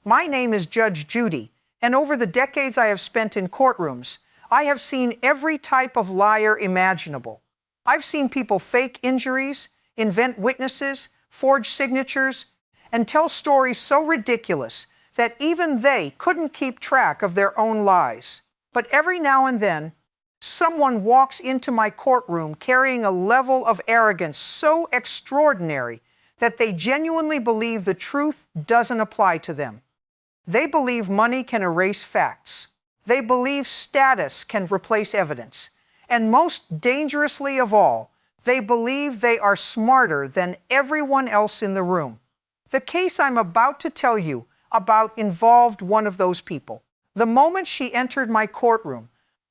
My name is Judge Judy, and over the decades I have spent in courtrooms, I have seen every type of liar imaginable. I've seen people fake injuries, invent witnesses, forge signatures, and tell stories so ridiculous that even they couldn't keep track of their own lies. But every now and then, someone walks into my courtroom carrying a level of arrogance so extraordinary that they genuinely believe the truth doesn't apply to them. They believe money can erase facts. They believe status can replace evidence. And most dangerously of all, they believe they are smarter than everyone else in the room. The case I'm about to tell you about involved one of those people. The moment she entered my courtroom,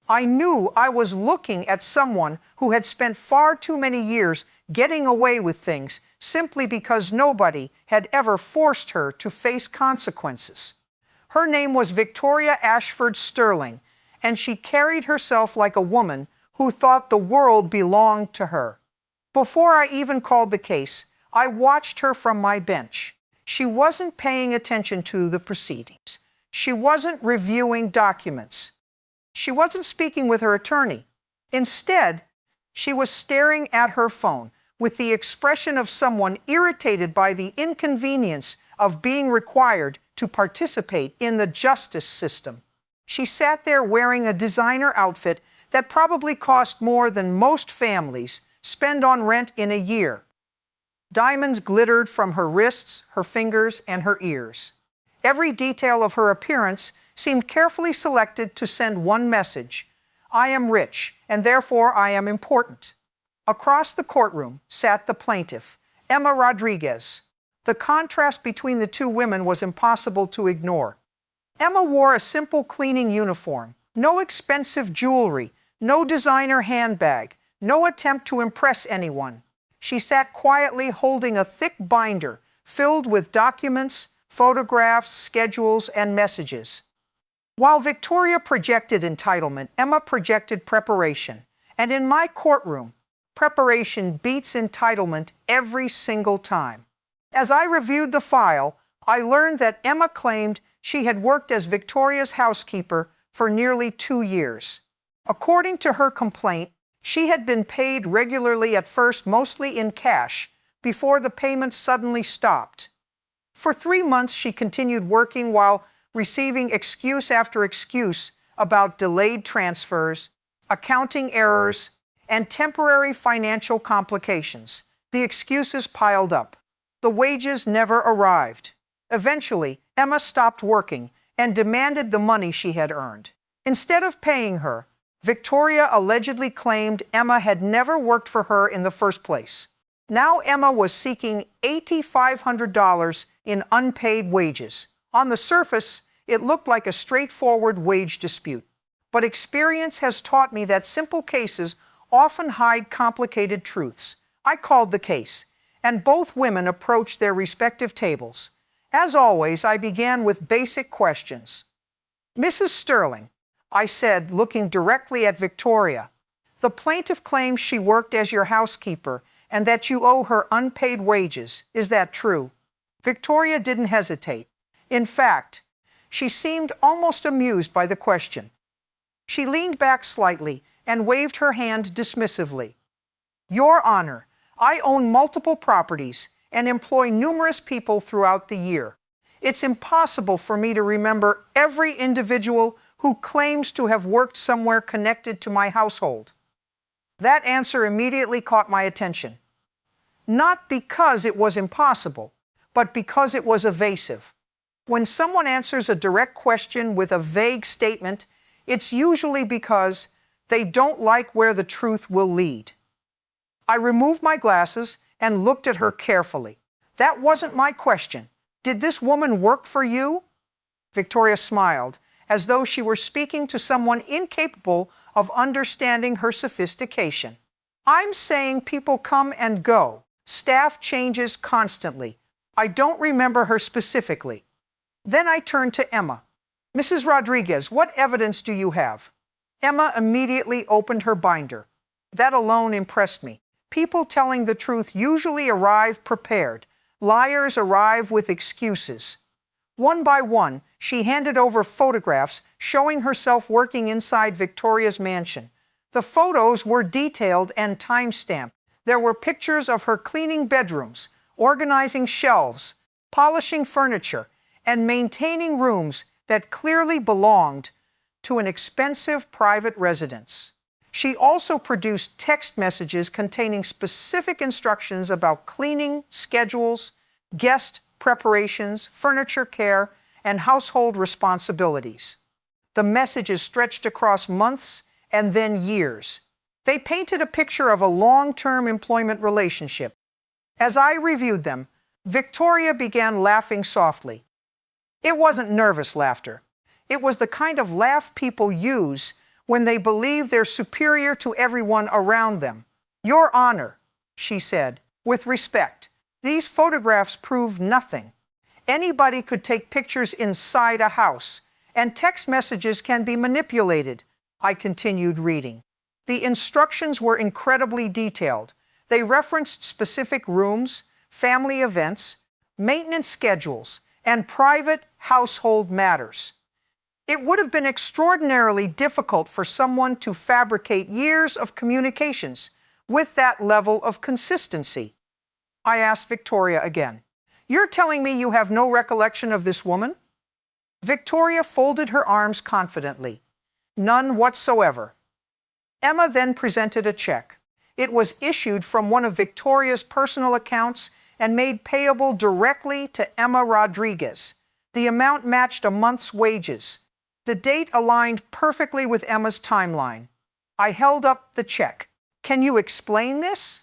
I knew I was looking at someone who had spent far too many years getting away with things simply because nobody had ever forced her to face consequences. Her name was Victoria Ashford Sterling, and she carried herself like a woman who thought the world belonged to her. Before I even called the case, I watched her from my bench. She wasn't paying attention to the proceedings. She wasn't reviewing documents. She wasn't speaking with her attorney. Instead, she was staring at her phone with the expression of someone irritated by the inconvenience of being required to participate in the justice system. She sat there wearing a designer outfit that probably cost more than most families spend on rent in a year. Diamonds glittered from her wrists, her fingers, and her ears. Every detail of her appearance seemed carefully selected to send one message: I am rich, and therefore I am important. Across the courtroom sat the plaintiff, Emma Rodriguez. The contrast between the two women was impossible to ignore. Emma wore a simple cleaning uniform, no expensive jewelry, no designer handbag, no attempt to impress anyone. She sat quietly holding a thick binder filled with documents, photographs, schedules, and messages. While Victoria projected entitlement, Emma projected preparation. And in my courtroom, preparation beats entitlement every single time. As I reviewed the file, I learned that Emma claimed she had worked as Victoria's housekeeper for nearly 2 years. According to her complaint, she had been paid regularly at first, mostly in cash, before the payments suddenly stopped. For 3 months, she continued working while receiving excuse after excuse about delayed transfers, accounting errors, and temporary financial complications. The excuses piled up. The wages never arrived. Eventually, Emma stopped working and demanded the money she had earned. Instead of paying her, Victoria allegedly claimed Emma had never worked for her in the first place. Now Emma was seeking $8,500 in unpaid wages. On the surface, it looked like a straightforward wage dispute. But experience has taught me that simple cases often hide complicated truths. I called the case, and both women approached their respective tables. As always, I began with basic questions. Mrs. Sterling, I said, looking directly at Victoria, the plaintiff claims she worked as your housekeeper and that you owe her unpaid wages. Is that true? Victoria didn't hesitate. In fact, she seemed almost amused by the question. She leaned back slightly and waved her hand dismissively. Your Honor, I own multiple properties and employ numerous people throughout the year. It's impossible for me to remember every individual who claims to have worked somewhere connected to my household. That answer immediately caught my attention. Not because it was impossible, but because it was evasive. When someone answers a direct question with a vague statement, it's usually because they don't like where the truth will lead. I removed my glasses and looked at her carefully. That wasn't my question. Did this woman work for you? Victoria smiled, as though she were speaking to someone incapable of understanding her sophistication. I'm saying people come and go. Staff changes constantly. I don't remember her specifically. Then I turned to Emma. Mrs. Rodriguez, what evidence do you have? Emma immediately opened her binder. That alone impressed me. People telling the truth usually arrive prepared. Liars arrive with excuses. One by one, she handed over photographs showing herself working inside Victoria's mansion. The photos were detailed and time-stamped. There were pictures of her cleaning bedrooms, organizing shelves, polishing furniture, and maintaining rooms that clearly belonged to an expensive private residence. She also produced text messages containing specific instructions about cleaning, schedules, guest preparations, furniture care, and household responsibilities. The messages stretched across months and then years. They painted a picture of a long-term employment relationship. As I reviewed them, Victoria began laughing softly. It wasn't nervous laughter. It was the kind of laugh people use when they believe they're superior to everyone around them. "Your Honor," she said, with respect, "these photographs prove nothing. Anybody could take pictures inside a house, and text messages can be manipulated." I continued reading. The instructions were incredibly detailed. They referenced specific rooms, family events, maintenance schedules, and private household matters. It would have been extraordinarily difficult for someone to fabricate years of communications with that level of consistency. I asked Victoria again, "You're telling me you have no recollection of this woman?" Victoria folded her arms confidently. "None whatsoever." Emma then presented a check. It was issued from one of Victoria's personal accounts and made payable directly to Emma Rodriguez. The amount matched a month's wages. The date aligned perfectly with Emma's timeline. I held up the check. "Can you explain this?"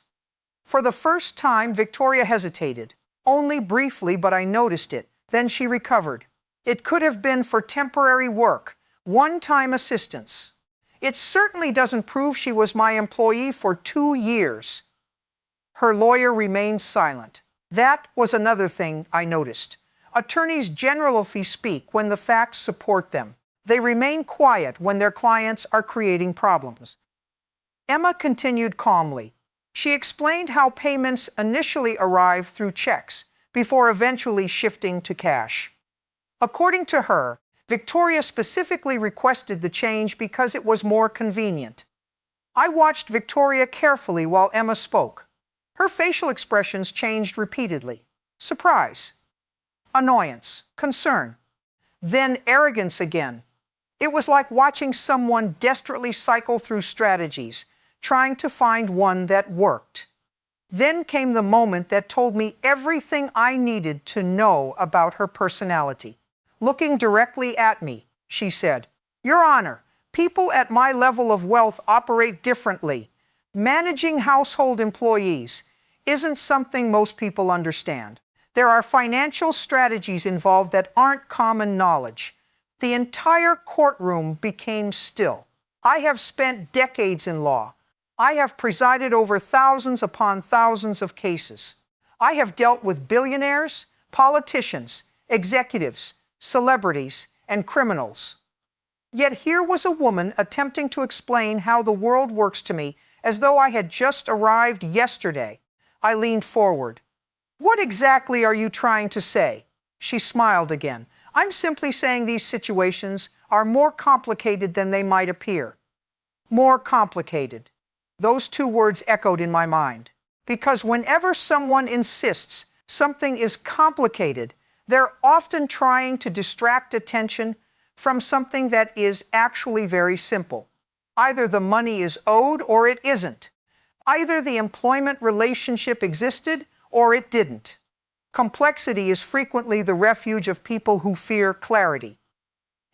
For the first time, Victoria hesitated. Only briefly, but I noticed it. Then she recovered. "It could have been for temporary work, one-time assistance. It certainly doesn't prove she was my employee for 2 years." Her lawyer remained silent. That was another thing I noticed. Attorneys generally speak when the facts support them. They remain quiet when their clients are creating problems. Emma continued calmly. She explained how payments initially arrived through checks before eventually shifting to cash. According to her, Victoria specifically requested the change because it was more convenient. I watched Victoria carefully while Emma spoke. Her facial expressions changed repeatedly. Surprise, annoyance, concern, then arrogance again. It was like watching someone desperately cycle through strategies, trying to find one that worked. Then came the moment that told me everything I needed to know about her personality. Looking directly at me, she said, "Your Honor, people at my level of wealth operate differently. Managing household employees isn't something most people understand. There are financial strategies involved that aren't common knowledge." The entire courtroom became still. I have spent decades in law. I have presided over thousands upon thousands of cases. I have dealt with billionaires, politicians, executives, celebrities, and criminals. Yet here was a woman attempting to explain how the world works to me as though I had just arrived yesterday. I leaned forward. "What exactly are you trying to say?" She smiled again. "I'm simply saying these situations are more complicated than they might appear." More complicated. Those 2 words echoed in my mind. Because whenever someone insists something is complicated, they're often trying to distract attention from something that is actually very simple. Either the money is owed or it isn't. Either the employment relationship existed or it didn't. Complexity is frequently the refuge of people who fear clarity.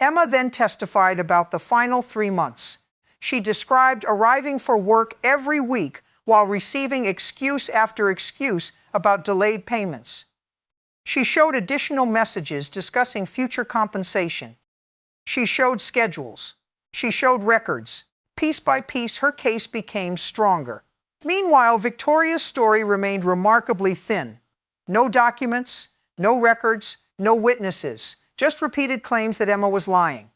Emma then testified about the final 3 months. She described arriving for work every week while receiving excuse after excuse about delayed payments. She showed additional messages discussing future compensation. She showed schedules. She showed records. Piece by piece, her case became stronger. Meanwhile, Victoria's story remained remarkably thin. No documents, no records, no witnesses, just repeated claims that Emma was lying.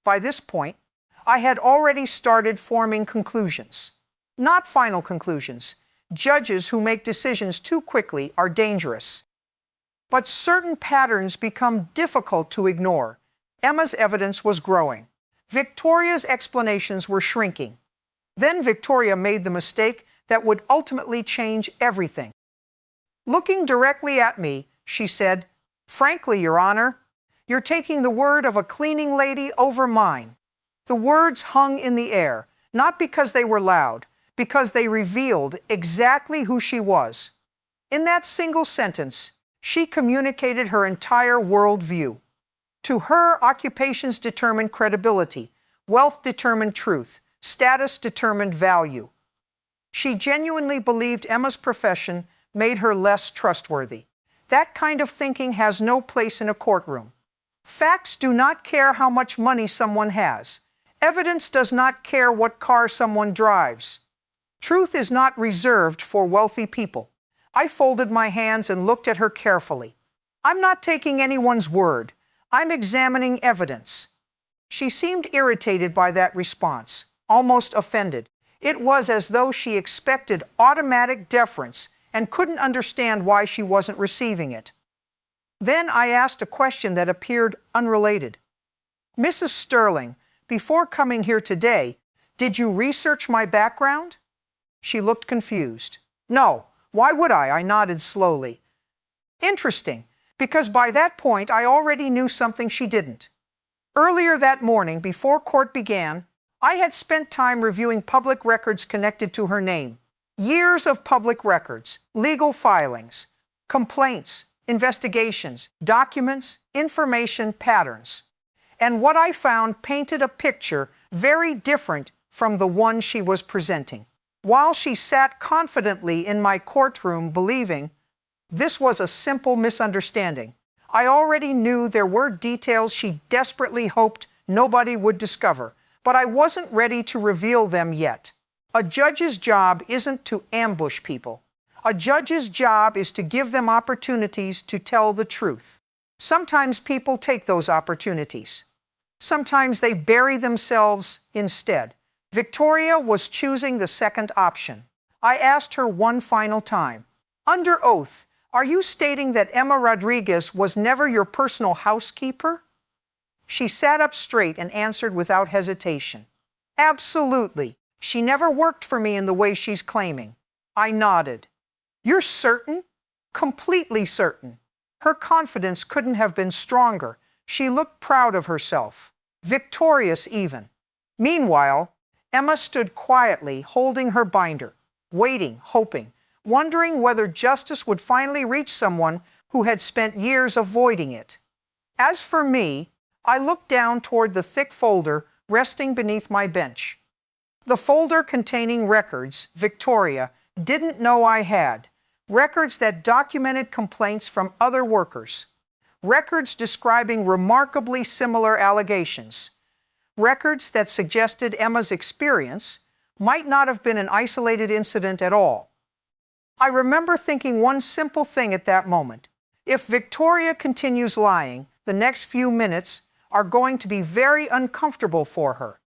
By this point, I had already started forming conclusions. Not final conclusions. Judges who make decisions too quickly are dangerous. But certain patterns become difficult to ignore. Emma's evidence was growing. Victoria's explanations were shrinking. Then Victoria made the mistake that would ultimately change everything. Looking directly at me, she said, "Frankly, Your Honor, you're taking the word of a cleaning lady over mine." The words hung in the air, not because they were loud, because they revealed exactly who she was. In that single sentence, she communicated her entire worldview. To her, occupations determined credibility, wealth determined truth, status determined value. She genuinely believed Emma's profession made her less trustworthy. That kind of thinking has no place in a courtroom. Facts do not care how much money someone has. Evidence does not care what car someone drives. Truth is not reserved for wealthy people. I folded my hands and looked at her carefully. I'm not taking anyone's word. I'm examining evidence. She seemed irritated by that response, almost offended. It was as though she expected automatic deference and couldn't understand why she wasn't receiving it. Then I asked a question that appeared unrelated. "Mrs. Sterling, before coming here today, did you research my background?" She looked confused. "No. Why would I?" I nodded slowly. "Interesting, because by that point I already knew something she didn't. Earlier that morning, before court began, I had spent time reviewing public records connected to her name. Years of public records, legal filings, complaints, investigations, documents, information, patterns. And what I found painted a picture very different from the one she was presenting. While she sat confidently in my courtroom believing this was a simple misunderstanding, I already knew there were details she desperately hoped nobody would discover, but I wasn't ready to reveal them yet. A judge's job isn't to ambush people. A judge's job is to give them opportunities to tell the truth. Sometimes people take those opportunities. Sometimes they bury themselves instead. Victoria was choosing the second option. I asked her one final time, "Under oath, are you stating that Emma Rodriguez was never your personal housekeeper?" She sat up straight and answered without hesitation. "Absolutely. She never worked for me in the way she's claiming." I nodded. "You're certain?" "Completely certain." Her confidence couldn't have been stronger. She looked proud of herself, victorious even. Meanwhile, Emma stood quietly, holding her binder, waiting, hoping, wondering whether justice would finally reach someone who had spent years avoiding it. As for me, I looked down toward the thick folder resting beneath my bench. The folder containing records Victoria didn't know I had, records that documented complaints from other workers, records describing remarkably similar allegations, records that suggested Emma's experience might not have been an isolated incident at all. I remember thinking one simple thing at that moment. If Victoria continues lying, the next few minutes are going to be very uncomfortable for her.